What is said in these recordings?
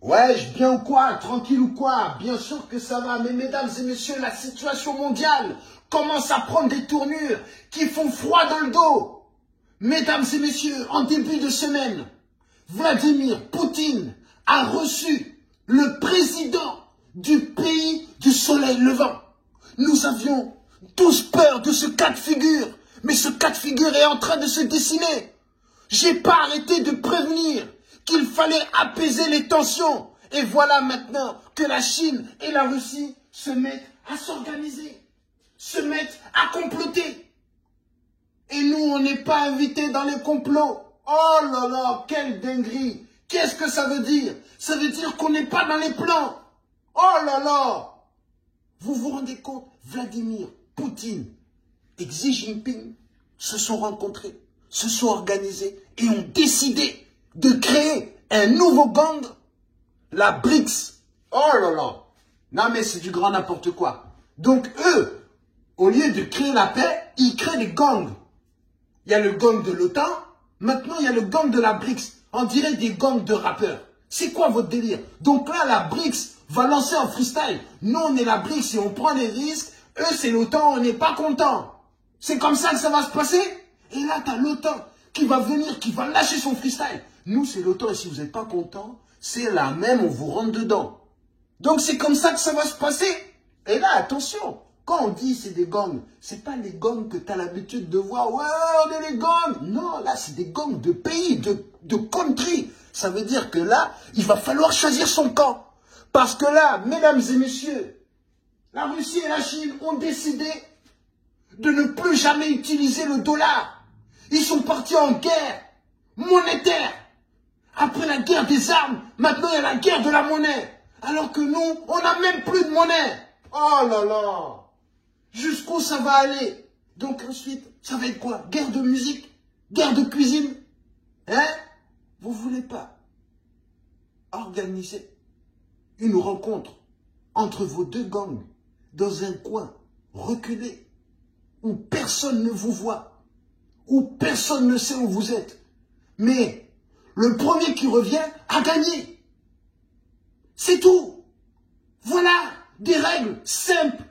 Ouais, bien ou quoi? Tranquille ou quoi? Bien sûr que ça va, mais mesdames et messieurs, la situation mondiale commence à prendre des tournures qui font froid dans le dos. Mesdames et messieurs, en début de semaine, Vladimir Poutine a reçu le président du pays du soleil levant. Nous avions tous peur de ce cas de figure, mais ce cas de figure est en train de se dessiner. J'ai pas arrêté de prévenir qu'il fallait apaiser les tensions. Et voilà maintenant que la Chine et la Russie se mettent à s'organiser, se mettent à comploter. Et nous, on n'est pas invités dans les complots. Oh là là, quelle dinguerie! Qu'est-ce que ça veut dire? Ça veut dire qu'on n'est pas dans les plans. Oh là là! Vous vous rendez compte? Vladimir Poutine et Xi Jinping se sont rencontrés, se sont organisés et ont décidé de créer un nouveau gang, la BRICS. Oh là là! Non mais c'est du grand n'importe quoi. Donc eux, au lieu de créer la paix, ils créent des gangs. Il y a le gang de l'OTAN, maintenant il y a le gang de la BRICS. On dirait des gangs de rappeurs. C'est quoi votre délire? Donc là, la BRICS va lancer un freestyle. Nous, on est la BRICS et on prend des risques. Eux, c'est l'OTAN, on n'est pas content. C'est comme ça que ça va se passer? Et là, tu as l'OTAN qui va venir, qui va lâcher son freestyle. Nous, c'est l'OTAN et si vous n'êtes pas content, c'est la même, on vous rentre dedans. Donc c'est comme ça que ça va se passer. Et là, attention, quand on dit c'est des gangs, c'est pas les gangs que tu as l'habitude de voir. Ouais, on est les gangs. Non, là, c'est des gangs de pays, de country. Ça veut dire que là, il va falloir choisir son camp. Parce que là, mesdames et messieurs, la Russie et la Chine ont décidé de ne plus jamais utiliser le dollar. Ils sont partis en guerre monétaire. Après la guerre des armes, maintenant il y a la guerre de la monnaie. Alors que nous, on n'a même plus de monnaie. Oh là là! Jusqu'où ça va aller? Donc ensuite, ça va être quoi? Guerre de musique? Guerre de cuisine? Hein? Vous voulez pas organiser une rencontre entre vos deux gangs dans un coin reculé où personne ne vous voit, où personne ne sait où vous êtes, mais le premier qui revient a gagné. C'est tout. Voilà des règles simples,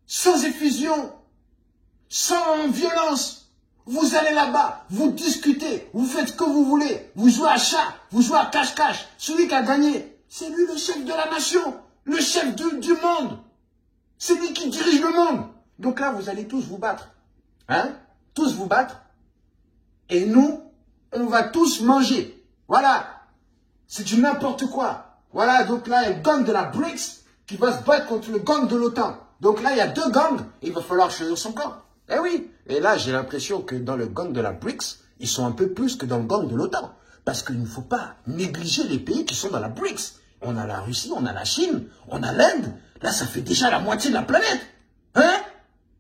sans effusion, sans violence. Vous allez là-bas, vous discutez, vous faites ce que vous voulez, vous jouez à chat, vous jouez à cache-cache. Celui qui a gagné, c'est lui le chef de la nation, le chef du monde. C'est lui qui dirige le monde. Donc là, vous allez tous vous battre. Hein? Tous vous battre. Et nous, on va tous manger. Voilà. C'est du n'importe quoi. Voilà, donc là, il y a le gang de la BRICS qui va se battre contre le gang de l'OTAN. Donc là, il y a deux gangs. Et il va falloir choisir son camp. Eh oui. Et là, j'ai l'impression que dans le gang de la BRICS, ils sont un peu plus que dans le gang de l'OTAN. Parce qu'il ne faut pas négliger les pays qui sont dans la BRICS. On a la Russie, on a la Chine, on a l'Inde. Là, ça fait déjà la moitié de la planète. Hein?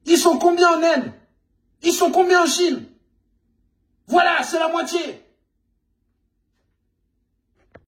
Ils sont combien en Inde? Ils sont combien en Chine? Voilà, c'est la moitié.